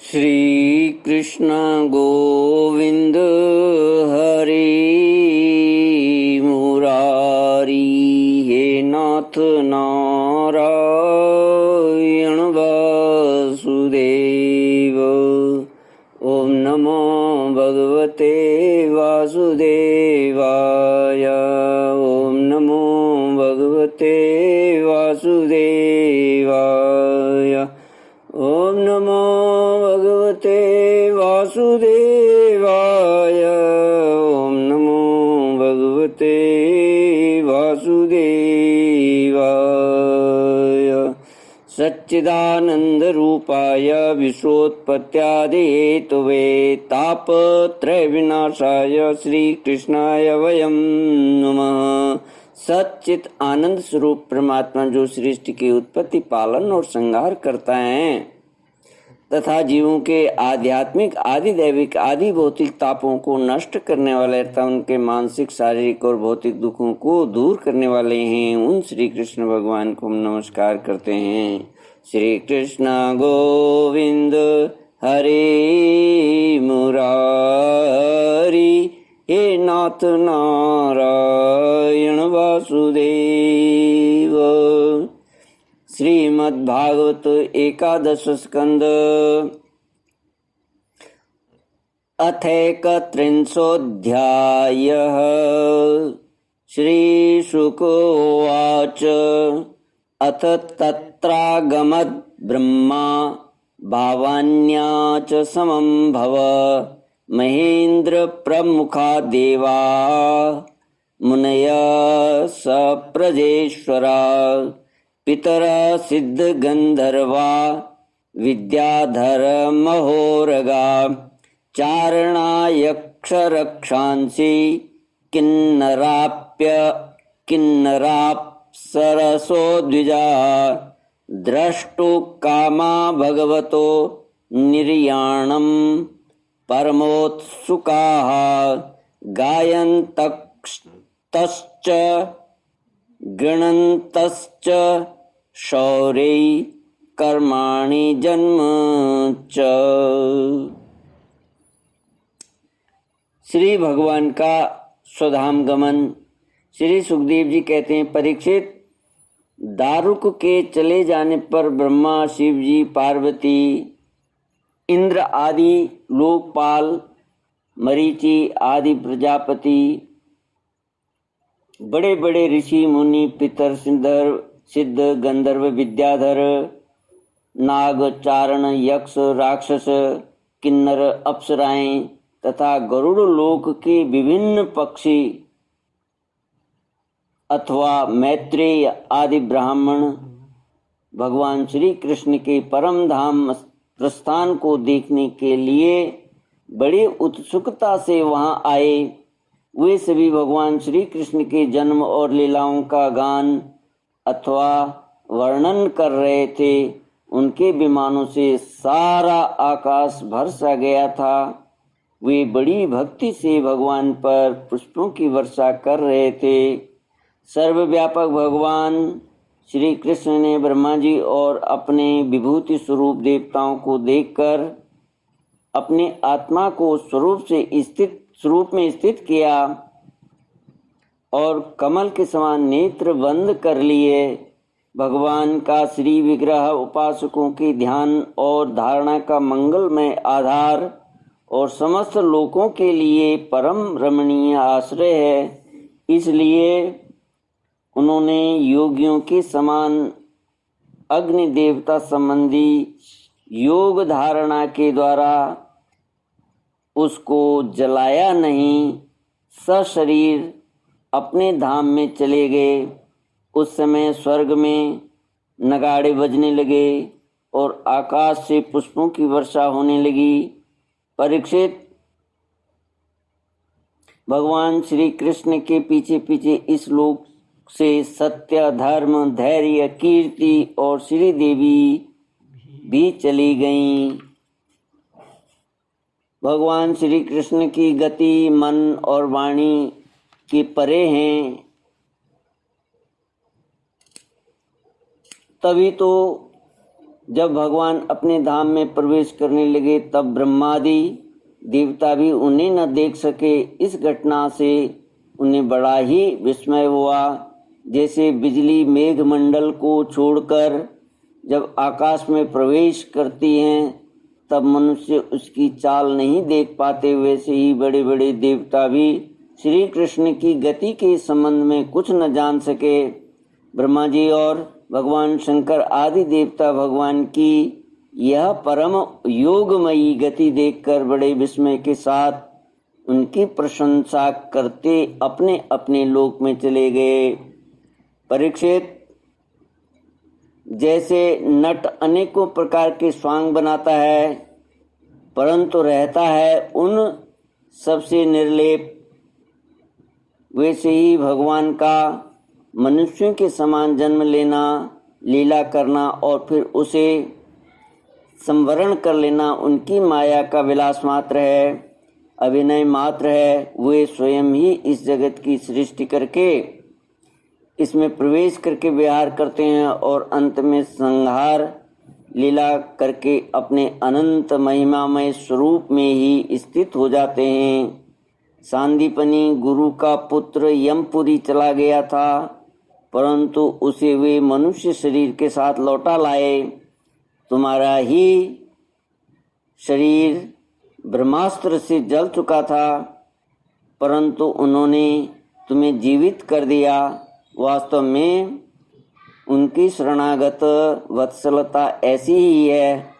श्री कृष्ण गोविंद हरि मुरारी, हे नाथ नारायण वासुदेव। ओम नमो भगवते वासुदेवाय। ओम नमो भगवते वासुदेवाय। ओम नमो भगवते वासुदेवाय। ओम नमो भगवते वासुदेवाय। सच्चिदानंद रूपाय विश्वोत्पत्त्यादि हेतवे तापत्रय विनाशाय श्री कृष्णाय वयं नमः। सच्चित आनंद स्वरूप परमात्मा जो सृष्टि की उत्पत्ति, पालन और संहार करता है तथा जीवों के आध्यात्मिक, आदि दैविक, आदि भौतिक तापों को नष्ट करने वाले तथा उनके मानसिक, शारीरिक और भौतिक दुखों को दूर करने वाले हैं, उन श्री कृष्ण भगवान को हम नमस्कार करते हैं। श्री कृष्ण गोविंद हरे मुरारी, हे नाथ नारायण वासुदेव। श्रीमद्भागवत एकादश स्कंद अथैकत्रिंशोऽध्यायः। श्रीशुक उवाच अथ तत्रागमद् ब्रह्मा भावान्या च समं भव महेन्द्र प्रमुखा देवा मुनयः सप्रजेश्वरा पितर सिद्ध गंधर्वा विद्याधर महोरगा चारणा यक्ष रक्षांसि किन्नराप्सरसो द्विजा द्रष्टु कामा भगवतो निर्याणं परमोत्सुकाः गायन्तस्तश्च गृणन्तश्च शौर्यै कर्माणि जन्म च। श्री भगवान का स्वधाम गमन। श्री सुखदेव जी कहते हैं, परीक्षित, दारुक के चले जाने पर ब्रह्मा, शिव जी, पार्वती, इंद्र आदि लोकपाल, मरीचि आदि प्रजापति, बड़े बड़े ऋषि मुनि, पितर, सिद्ध गंधर्व, विद्याधर, नाग, चारण, यक्ष, राक्षस, किन्नर, अप्सराएं तथा गरुड़ लोक के विभिन्न पक्षी अथवा मैत्रेय आदि ब्राह्मण भगवान श्री कृष्ण के परम धाम प्रस्थान को देखने के लिए बड़ी उत्सुकता से वहां आए। वे सभी भगवान श्री कृष्ण के जन्म और लीलाओं का गान अथवा वर्णन कर रहे थे। उनके विमानों से सारा आकाश भर सा गया था। वे बड़ी भक्ति से भगवान पर पुष्पों की वर्षा कर रहे थे। सर्वव्यापक भगवान श्री कृष्ण ने ब्रह्मा जी और अपने विभूति स्वरूप देवताओं को देखकर अपने आत्मा को स्वरूप में स्थित किया और कमल के समान नेत्र बंद कर लिए। भगवान का श्री विग्रह उपासकों के ध्यान और धारणा का मंगलमय आधार और समस्त लोकों के लिए परम रमणीय आश्रय है। इसलिए उन्होंने योगियों के समान अग्नि देवता संबंधी योग धारणा के द्वारा उसको जलाया नहीं, सशरीर अपने धाम में चले गए। उस समय स्वर्ग में नगाड़े बजने लगे और आकाश से पुष्पों की वर्षा होने लगी। परीक्षित, भगवान श्री कृष्ण के पीछे पीछे इस लोक से सत्य, धर्म, धैर्य, कीर्ति और श्री देवी भी चली गईं। भगवान श्री कृष्ण की गति मन और वाणी के परे हैं। तभी तो जब भगवान अपने धाम में प्रवेश करने लगे तब ब्रह्मादि देवता भी उन्हें न देख सके। इस घटना से उन्हें बड़ा ही विस्मय हुआ। जैसे बिजली मेघमंडल को छोड़कर जब आकाश में प्रवेश करती हैं तब मनुष्य उसकी चाल नहीं देख पाते, वैसे ही बड़े बड़े देवता भी श्री कृष्ण की गति के संबंध में कुछ न जान सके। ब्रह्मा जी और भगवान शंकर आदि देवता भगवान की यह परम योगमयी गति देखकर बड़े विस्मय के साथ उनकी प्रशंसा करते अपने अपने लोक में चले गए। परीक्षित, जैसे नट अनेकों प्रकार के स्वांग बनाता है परंतु रहता है उन सबसे निर्लेप, वैसे ही भगवान का मनुष्यों के समान जन्म लेना, लीला करना और फिर उसे संवरण कर लेना उनकी माया का विलास मात्र है, अभिनय मात्र है। वे स्वयं ही इस जगत की सृष्टि करके इसमें प्रवेश करके विहार करते हैं और अंत में संहार लीला करके अपने अनंत महिमामय स्वरूप में ही स्थित हो जाते हैं। सांदीपनी गुरु का पुत्र यमपुरी चला गया था परंतु उसे वे मनुष्य शरीर के साथ लौटा लाए। तुम्हारा ही शरीर ब्रह्मास्त्र से जल चुका था परंतु उन्होंने तुम्हें जीवित कर दिया। वास्तव में उनकी शरणागत वत्सलता ऐसी ही है।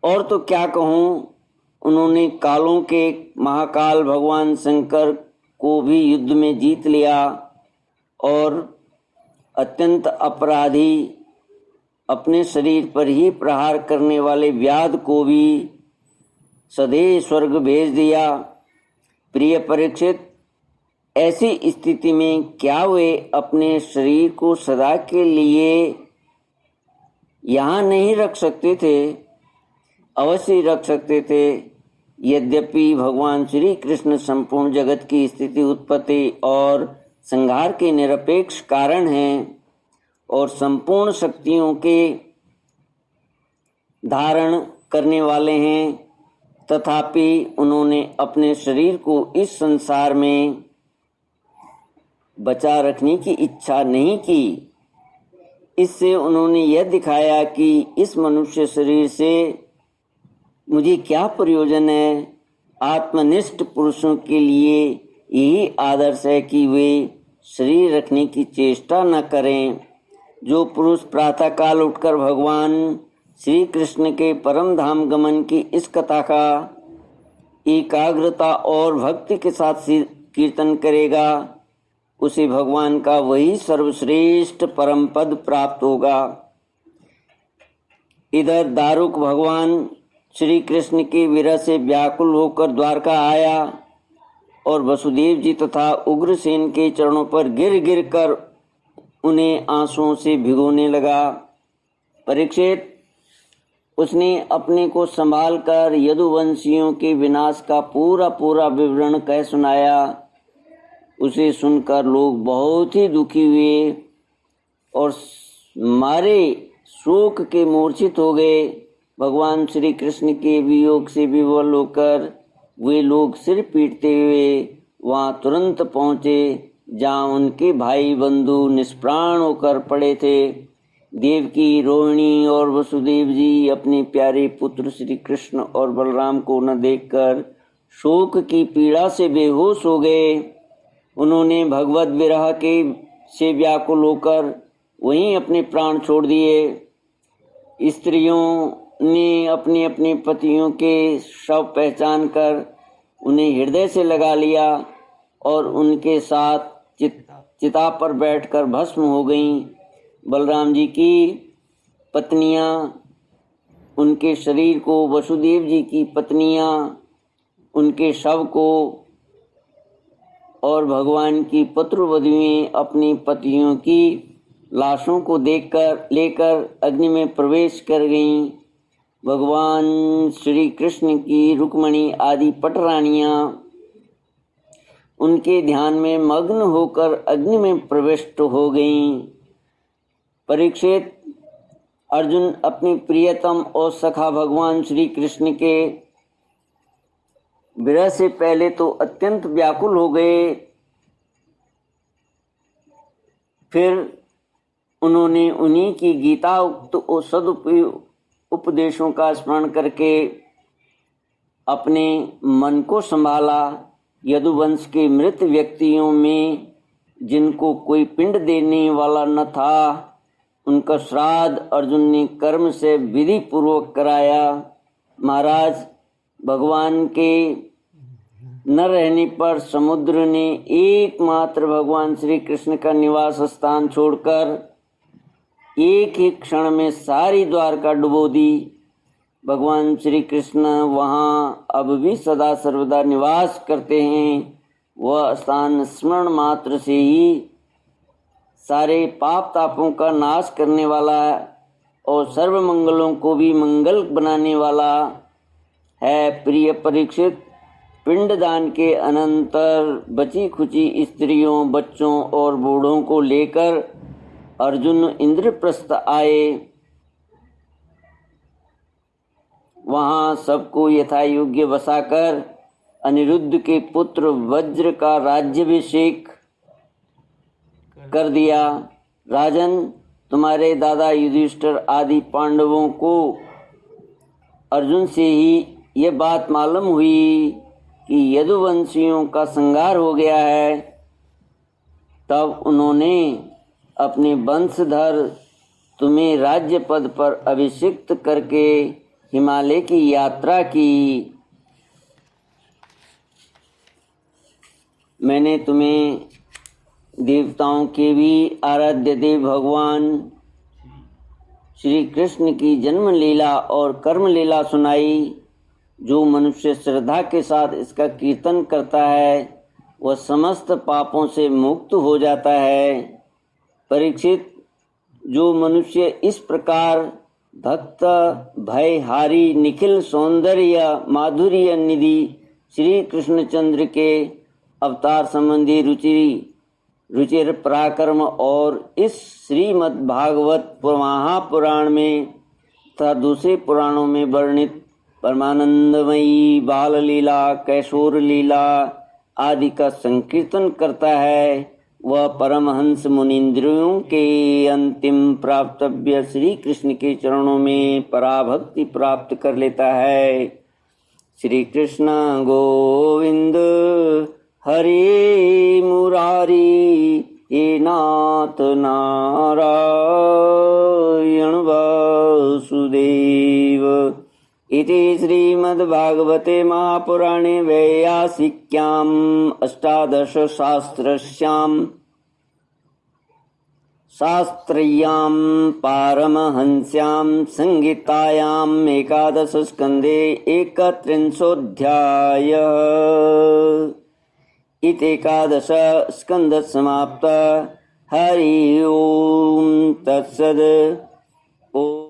और तो क्या कहूँ, उन्होंने कालों के महाकाल भगवान शंकर को भी युद्ध में जीत लिया और अत्यंत अपराधी अपने शरीर पर ही प्रहार करने वाले व्याध को भी सदैव स्वर्ग भेज दिया। प्रिय परीक्षित, ऐसी स्थिति में क्या वे अपने शरीर को सदा के लिए यहाँ नहीं रख सकते थे? अवश्य रख सकते थे। यद्यपि भगवान श्री कृष्ण संपूर्ण जगत की स्थिति, उत्पत्ति और संहार के निरपेक्ष कारण हैं और संपूर्ण शक्तियों के धारण करने वाले हैं, तथापि उन्होंने अपने शरीर को इस संसार में बचा रखने की इच्छा नहीं की। इससे उन्होंने यह दिखाया कि इस मनुष्य शरीर से मुझे क्या प्रयोजन है। आत्मनिष्ठ पुरुषों के लिए यही आदर्श है कि वे शरीर रखने की चेष्टा न करें। जो पुरुष प्रातःकाल उठकर भगवान श्री कृष्ण के परम धाम गमन की इस कथा का एकाग्रता और भक्ति के साथ कीर्तन करेगा उसे भगवान का वही सर्वश्रेष्ठ परम पद प्राप्त होगा। इधर दारुक भगवान श्री कृष्ण के विरह से व्याकुल होकर द्वारका आया और वसुदेव जी तथा उग्रसेन के चरणों पर गिर गिर कर उन्हें आंसुओं से भिगोने लगा। परीक्षित, उसने अपने को संभाल कर यदुवंशियों के विनाश का पूरा पूरा विवरण कह सुनाया। उसे सुनकर लोग बहुत ही दुखी हुए और मारे शोक के मूर्छित हो गए। भगवान श्री कृष्ण के वियोग से विवल होकर वे लोग सिर पीटते हुए वहाँ तुरंत पहुँचे जहाँ उनके भाई बंधु निष्प्राण होकर पड़े थे। देवकी, रोहिणी और वसुदेव जी अपने प्यारे पुत्र श्री कृष्ण और बलराम को न देखकर शोक की पीड़ा से बेहोश हो गए। उन्होंने भगवत विरह के से व्याकुल होकर वहीं अपने प्राण छोड़ दिए। स्त्रियों ने अपने अपने पतियों के शव पहचान कर उन्हें हृदय से लगा लिया और उनके साथ चिता पर बैठकर भस्म हो गईं। बलराम जी की पत्नियां उनके शरीर को, वसुदेव जी की पत्नियां उनके शव को और भगवान की पुत्रवधुएं अपनी पतियों की लाशों को लेकर अग्नि में प्रवेश कर गईं। भगवान श्री कृष्ण की रुक्मणी आदि पटरानियां उनके ध्यान में मग्न होकर अग्नि में प्रविष्ट हो गईं। परीक्षित, अर्जुन अपनी प्रियतम और सखा भगवान श्री कृष्ण के विरह से पहले तो अत्यंत व्याकुल हो गए। फिर उन्होंने उन्हीं की गीता उक्त और उपदेशों का स्मरण करके अपने मन को संभाला। यदुवंश के मृत व्यक्तियों में जिनको कोई पिंड देने वाला न था, उनका श्राद्ध अर्जुन ने कर्म से विधि पूर्वक कराया। महाराज, भगवान के न रहने पर समुद्र ने एकमात्र भगवान श्री कृष्ण का निवास स्थान छोड़कर एक ही क्षण में सारी द्वारका डुबो दी। भगवान श्री कृष्ण वहाँ अब भी सदा सर्वदा निवास करते हैं। वह स्थान स्मरण मात्र से ही सारे पाप तापों का नाश करने वाला और सर्व मंगलों को भी मंगल बनाने वाला है। प्रिय परीक्षित, पिंडदान के अनंतर बची खुची स्त्रियों, बच्चों और बूढ़ों को लेकर अर्जुन इंद्रप्रस्थ आए। वहां सबको यथा योग्य बसाकर अनिरुद्ध के पुत्र वज्र का राज्याभिषेक कर दिया। राजन, तुम्हारे दादा युधिष्ठिर आदि पांडवों को अर्जुन से ही ये बात मालूम हुई कि यदुवंशियों का संहार हो गया है। तब उन्होंने अपने वंशधर तुम्हें राज्य पद पर अभिषिक्त करके हिमालय की यात्रा की। मैंने तुम्हें देवताओं के भी आराध्य देव भगवान श्री कृष्ण की जन्म लीला और कर्म लीला सुनाई। जो मनुष्य श्रद्धा के साथ इसका कीर्तन करता है वह समस्त पापों से मुक्त हो जाता है। परीक्षित, जो मनुष्य इस प्रकार भक्त भयहारी निखिल सौंदर्य माधुर्य निधि श्री कृष्णचंद्र के अवतार संबंधी रुचिर पराक्रम और इस श्रीमद् भागवत महापुराण में तथा दूसरे पुराणों में वर्णित परमानंदमयी बाल लीला, कैशोर लीला आदि का संकीर्तन करता है, वह परमहंस मुनीन्द्रियों के अंतिम प्राप्तव्य श्री कृष्ण के चरणों में पराभक्ति प्राप्त कर लेता है। श्री कृष्ण गोविंद हरे मुरारी, हे नाथ नारायण वासुदेव। इति श्रीमद्भागवते महापुराणे वैयासिक्याम् अष्टादशशास्त्रस्याम् शास्त्र्यां पारमहंस्यां संहितायाम् एकादशस्कन्धे 31 इत्येकादश स्कन्ध समाप्त। हरि ओम तत्सद। ओम।